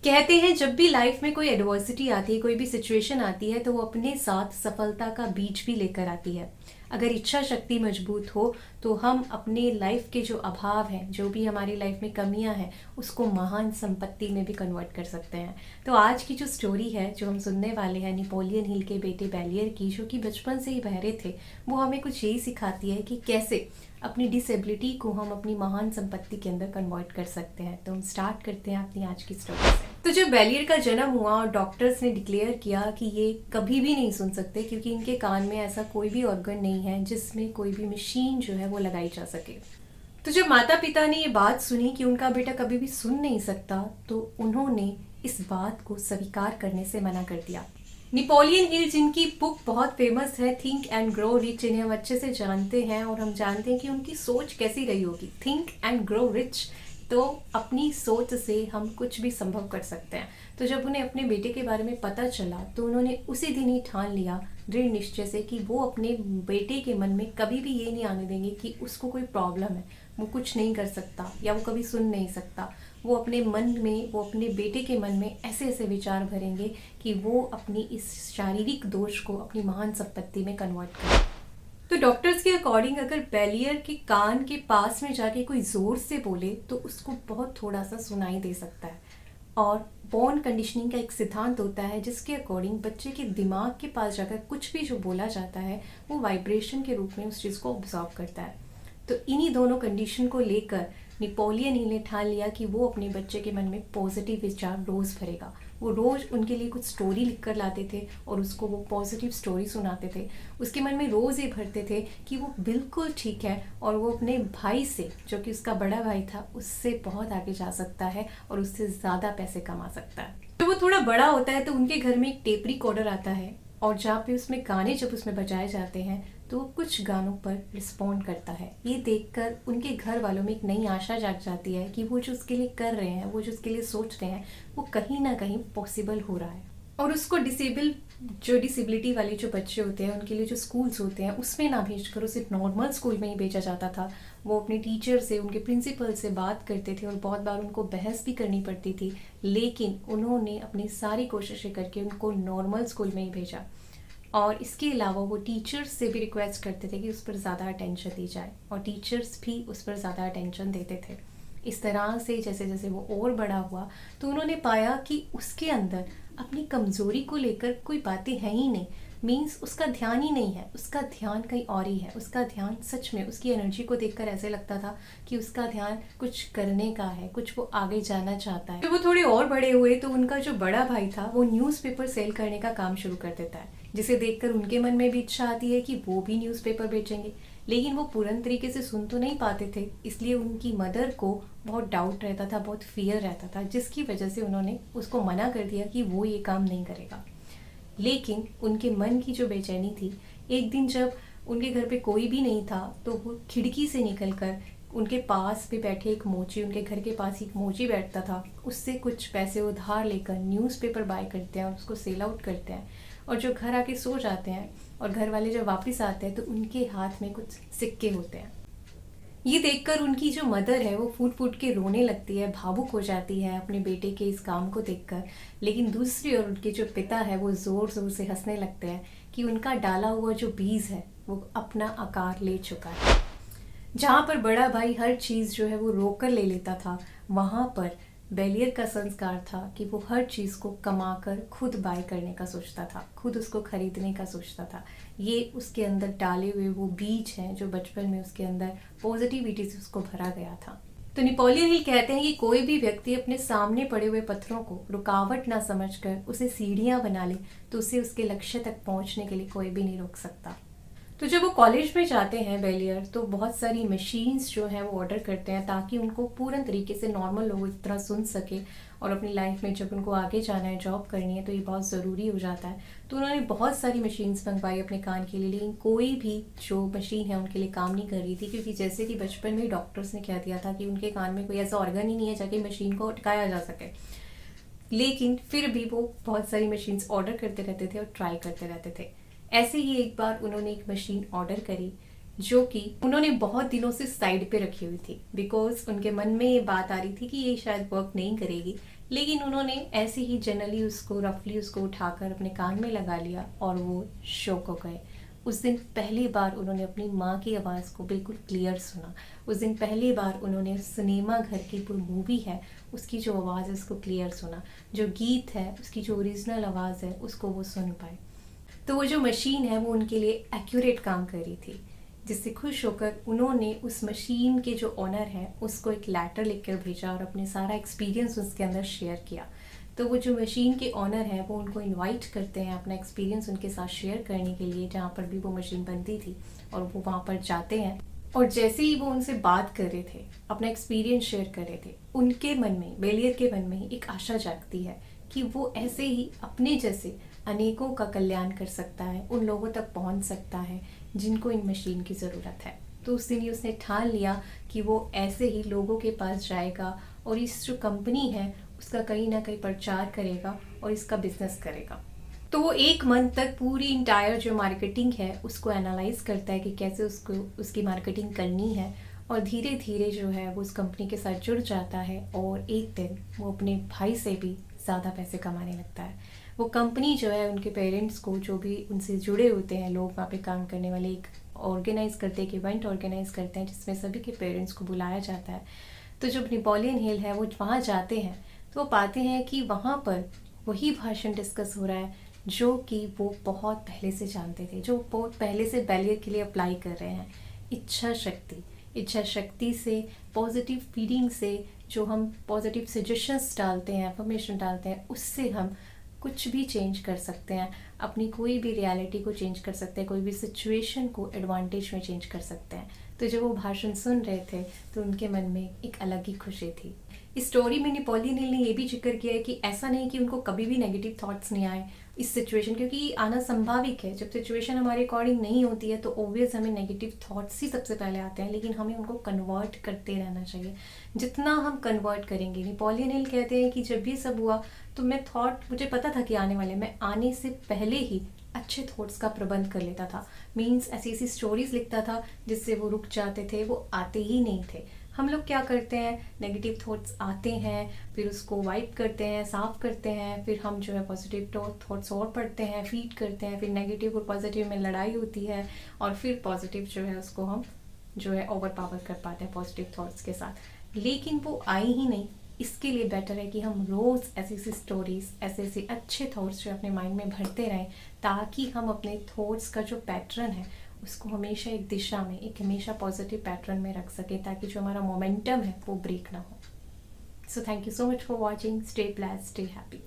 कहते हैं जब भी लाइफ में कोई एडवर्सिटी आती है, कोई भी सिचुएशन आती है, तो वो अपने साथ सफलता का बीज भी लेकर आती है। अगर इच्छा शक्ति मजबूत हो तो हम अपने लाइफ के जो अभाव हैं, जो भी हमारी लाइफ में कमियां हैं, उसको महान संपत्ति में भी कन्वर्ट कर सकते हैं। तो आज की जो स्टोरी है जो हम सुनने वाले हैं नेपोलियन हिल के बेटे बेलियर की, जो कि बचपन से ही बहरे थे, वो हमें कुछ यही सिखाती है कि कैसे अपनी डिसेबिलिटी को हम अपनी महान संपत्ति के अंदर कन्वर्ट कर सकते हैं। तो हम स्टार्ट करते हैं अपनी आज की स्टोरी से। तो जब बेलियर का जन्म हुआ और डॉक्टर्स ने डिक्लेयर किया कि ये कभी भी नहीं सुन सकते क्योंकि इनके कान में ऐसा कोई भी ऑर्गन नहीं है जिसमें कोई भी मशीन जो है वो लगाई जा सके। तो जब माता पिता ने ये बात सुनी कि उनका बेटा कभी भी सुन नहीं सकता, तो उन्होंने इस बात को स्वीकार करने से मना कर दिया। नेपोलियन हिल, जिनकी बुक बहुत फेमस है थिंक एंड ग्रो रिच, इन्हें हम अच्छे से जानते हैं और हम जानते हैं कि उनकी सोच कैसी रही होगी। थिंक एंड ग्रो रिच, तो अपनी सोच से हम कुछ भी संभव कर सकते हैं। तो जब उन्हें अपने बेटे के बारे में पता चला तो उन्होंने उसी दिन ही ठान लिया दृढ़ निश्चय से कि वो अपने बेटे के मन में कभी भी ये नहीं आने देंगे कि उसको कोई प्रॉब्लम है, वो कुछ नहीं कर सकता या वो कभी सुन नहीं सकता। वो अपने मन में, वो अपने बेटे के मन में ऐसे ऐसे विचार भरेंगे कि वो अपनी इस शारीरिक दोष को अपनी महान संपत्ति में कन्वर्ट करें। तो डॉक्टर्स के अकॉर्डिंग अगर बेलियर के कान के पास में जाके कोई जोर से बोले तो उसको बहुत थोड़ा सा सुनाई दे सकता है। और बोन कंडीशनिंग का एक सिद्धांत होता है जिसके अकॉर्डिंग बच्चे के दिमाग के पास जाकर कुछ भी जो बोला जाता है वो वाइब्रेशन के रूप में उस चीज़ को ऑब्जॉर्व करता है। तो इन्हीं दोनों कंडीशन को लेकर नेपोलियन हिल ने ठान लिया कि वो अपने बच्चे के मन में पॉजिटिव विचार रोज़ भरेगा। वो रोज़ उनके लिए कुछ स्टोरी लिख कर लाते थे और उसको वो पॉजिटिव स्टोरी सुनाते थे। उसके मन में रोज़ ये भरते थे कि वो बिल्कुल ठीक है और वो अपने भाई से, जो कि उसका बड़ा भाई था, उससे बहुत आगे जा सकता है और उससे ज़्यादा पैसे कमा सकता है। जब वो थोड़ा बड़ा होता है तो उनके घर में एक टेप रिकॉर्डर आता है और जहाँ पे उसमें गाने जब उसमें बजाए जाते हैं तो कुछ गानों पर रिस्पॉन्ड करता है। ये देखकर उनके घर वालों में एक नई आशा जाग जाती है कि वो जो उसके लिए कर रहे हैं, वो जो उसके लिए सोच रहे हैं, वो कहीं ना कहीं पॉसिबल हो रहा है। और उसको डिसेबिलिटी वाले जो बच्चे होते हैं उनके लिए जो स्कूल्स होते हैं उसमें ना भेजकर उसे नॉर्मल स्कूल में ही भेजा जाता था। वो अपने टीचर से, उनके प्रिंसिपल से बात करते थे और बहुत बार उनको बहस भी करनी पड़ती थी, लेकिन उन्होंने अपनी सारी कोशिशें करके उनको नॉर्मल स्कूल में ही भेजा। और इसके अलावा वो टीचर्स से भी रिक्वेस्ट करते थे कि उस पर ज़्यादा अटेंशन दी जाए और टीचर्स भी उस पर ज़्यादा अटेंशन देते थे। इस तरह से जैसे जैसे वो और बड़ा हुआ तो उन्होंने पाया कि उसके अंदर अपनी कमज़ोरी को लेकर कोई बातें हैं ही नहीं। मीन्स उसका ध्यान ही नहीं है, उसका ध्यान कहीं और ही है। उसका ध्यान सच में, उसकी एनर्जी को देखकर ऐसे लगता था कि उसका ध्यान कुछ करने का है, कुछ वो आगे जाना चाहता है। जब वो थोड़े और बड़े हुए तो उनका जो बड़ा भाई था वो न्यूज़पेपर सेल करने का काम शुरू कर देता है, जिसे देखकर उनके मन में भी इच्छा आती है कि वो भी न्यूज़पेपर बेचेंगे। लेकिन वो पूर्ण तरीके से सुन तो नहीं पाते थे, इसलिए उनकी मदर को बहुत डाउट रहता था, बहुत फियर रहता था, जिसकी वजह से उन्होंने उसको मना कर दिया कि वो ये काम नहीं करेगा। लेकिन उनके मन की जो बेचैनी थी, एक दिन जब उनके घर पे कोई भी नहीं था तो वो खिड़की से निकलकर उनके पास पे बैठे एक मोची, उनके घर के पास ही एक मोची बैठता था, उससे कुछ पैसे उधार लेकर न्यूज़पेपर बाय करते हैं और उसको सेल आउट करते हैं। और जो घर आके सो जाते हैं और घर वाले जब वापस आते हैं तो उनके हाथ में कुछ सिक्के होते हैं। ये देखकर उनकी जो मदर है वो फूट फूट के रोने लगती है, भावुक हो जाती है अपने बेटे के इस काम को देखकर। लेकिन दूसरी ओर उनके जो पिता है वो ज़ोर ज़ोर से हंसने लगते हैं कि उनका डाला हुआ जो बीज है वो अपना आकार ले चुका है। जहाँ पर बड़ा भाई हर चीज़ जो है वो रोक कर ले लेता था, वहाँ पर बेलियर का संस्कार था कि वो हर चीज़ को कमाकर खुद बाय करने का सोचता था, खुद उसको खरीदने का सोचता था। ये उसके अंदर डाले हुए वो बीज हैं जो बचपन में उसके अंदर पॉजिटिविटी से उसको भरा गया था। तो नेपोलियन हिल कहते हैं कि कोई भी व्यक्ति अपने सामने पड़े हुए पत्थरों को रुकावट ना समझकर उसे सीढ़ियाँ बना ले तो उसे उसके लक्ष्य तक पहुँचने के लिए कोई भी नहीं रोक सकता। तो जब वो कॉलेज में जाते हैं बेलियर, तो बहुत सारी मशीन्स जो हैं वो ऑर्डर करते हैं ताकि उनको पूर्ण तरीके से नॉर्मल लोगों की तरह सुन सके। और अपनी लाइफ में जब उनको आगे जाना है, जॉब करनी है, तो ये बहुत ज़रूरी हो जाता है। तो उन्होंने बहुत सारी मशीन्स मंगवाई अपने कान के लिए, लेकिन कोई भी जो मशीन है उनके लिए काम नहीं कर रही थी, क्योंकि जैसे कि बचपन में डॉक्टर्स ने कह दिया था कि उनके कान में कोई ऐसा ऑर्गन ही नहीं है जाके मशीन को अटकाया जा सके। लेकिन फिर भी वो बहुत सारी मशीन्स ऑर्डर करते रहते थे और ट्राई करते रहते थे। ऐसे ही एक बार उन्होंने एक मशीन ऑर्डर करी जो कि उन्होंने बहुत दिनों से साइड पे रखी हुई थी, बिकॉज उनके मन में ये बात आ रही थी कि ये शायद वर्क नहीं करेगी। लेकिन उन्होंने ऐसे ही जनरली उसको रफली उसको उठाकर अपने कान में लगा लिया और वो शॉक हो गए। उस दिन पहली बार उन्होंने अपनी माँ की आवाज़ को बिल्कुल क्लियर सुना। उस दिन पहली बार उन्होंने सिनेमा घर की जो मूवी है उसकी जो आवाज़ है उसको क्लियर सुना। जो गीत है उसकी जो ओरिजिनल आवाज़ है उसको वो सुन पाए। तो वो जो मशीन है वो उनके लिए एक्यूरेट काम कर रही थी, जिससे खुश होकर उन्होंने उस मशीन के जो ओनर है उसको एक लेटर लिखकर भेजा और अपने सारा एक्सपीरियंस उसके अंदर शेयर किया। तो वो जो मशीन के ओनर हैं वो उनको इनवाइट करते हैं अपना एक्सपीरियंस उनके साथ शेयर करने के लिए, जहाँ पर भी वो मशीन बनती थी, और वो वहाँ पर जाते हैं। और जैसे ही वो उनसे बात कर रहे थे, अपना एक्सपीरियंस शेयर कर रहे थे, उनके मन में, बेलियर के मन में ही एक आशा जागती है कि वो ऐसे ही अपने जैसे अनेकों का कल्याण कर सकता है, उन लोगों तक पहुंच सकता है जिनको इन मशीन की ज़रूरत है। तो उस दिन ही उसने ठान लिया कि वो ऐसे ही लोगों के पास जाएगा और इस जो कंपनी है उसका कहीं ना कहीं प्रचार करेगा और इसका बिजनेस करेगा। तो वो एक मंथ तक पूरी इंटायर जो मार्केटिंग है उसको एनालाइज करता है कि कैसे उसको उसकी मार्केटिंग करनी है, और धीरे धीरे जो है वो उस कंपनी के साथ जुड़ जाता है और एक दिन वो अपने भाई से भी ज़्यादा पैसे कमाने लगता है। वो कंपनी जो है उनके पेरेंट्स को, जो भी उनसे जुड़े होते हैं लोग वहाँ पे काम करने वाले, एक ऑर्गेनाइज करते हैं, एक इवेंट ऑर्गेनाइज करते हैं जिसमें सभी के पेरेंट्स को बुलाया जाता है। तो जब नेपोलियन हिल है वो वहाँ जाते हैं तो वो पाते हैं कि वहाँ पर वही भाषण डिस्कस हो रहा है जो कि वो बहुत पहले से जानते थे, जो बहुत पहले से बेलियर के लिए अप्लाई कर रहे हैं। इच्छा शक्ति से, पॉजिटिव फीलिंग से, जो हम पॉजिटिव सजेशंस डालते हैं, इंफॉर्मेशन डालते हैं, उससे हम कुछ भी चेंज कर सकते हैं, अपनी कोई भी रियलिटी को चेंज कर सकते हैं, कोई भी सिचुएशन को एडवांटेज में चेंज कर सकते हैं। तो जब वो भाषण सुन रहे थे तो उनके मन में एक अलग ही खुशी थी। इस स्टोरी में नेपोलियन हिल ने ये भी जिक्र किया है कि ऐसा नहीं कि उनको कभी भी नेगेटिव थॉट्स नहीं आए इस सिचुएशन, क्योंकि आना संभाविक है। जब सिचुएशन हमारे अकॉर्डिंग नहीं होती है तो ऑब्वियस हमें नेगेटिव थॉट्स ही सबसे पहले आते हैं, लेकिन हमें उनको कन्वर्ट करते रहना चाहिए। जितना हम कन्वर्ट करेंगे, नेपोलियन हिल कहते हैं कि जब भी सब हुआ तो मुझे पता था कि आने वाले, मैं आने से पहले ही अच्छे थॉट्स का प्रबंध कर लेता था। मीन्स ऐसी ऐसी स्टोरीज लिखता था जिससे वो रुक जाते थे, वो आते ही नहीं थे। हम लोग क्या करते हैं, नेगेटिव थॉट्स आते हैं, फिर उसको वाइप करते हैं, साफ करते हैं, फिर हम जो है पॉजिटिव थॉट्स और पढ़ते हैं, फीड करते हैं, फिर नेगेटिव और पॉजिटिव में लड़ाई होती है, और फिर पॉजिटिव जो है उसको हम जो है ओवर पावर कर पाते हैं पॉजिटिव थॉट्स के साथ, लेकिन वो आई ही नहीं। इसके लिए बेटर है कि हम रोज़ ऐसी ऐसी स्टोरीज, ऐसे ऐसे अच्छे थॉट्स जो अपने माइंड में भरते रहें, ताकि हम अपने थॉट्स का जो पैटर्न है उसको हमेशा एक दिशा में, एक हमेशा पॉजिटिव पैटर्न में रख सकें, ताकि जो हमारा मोमेंटम है वो ब्रेक ना हो। So thank you so much for watching. Stay blessed, stay happy.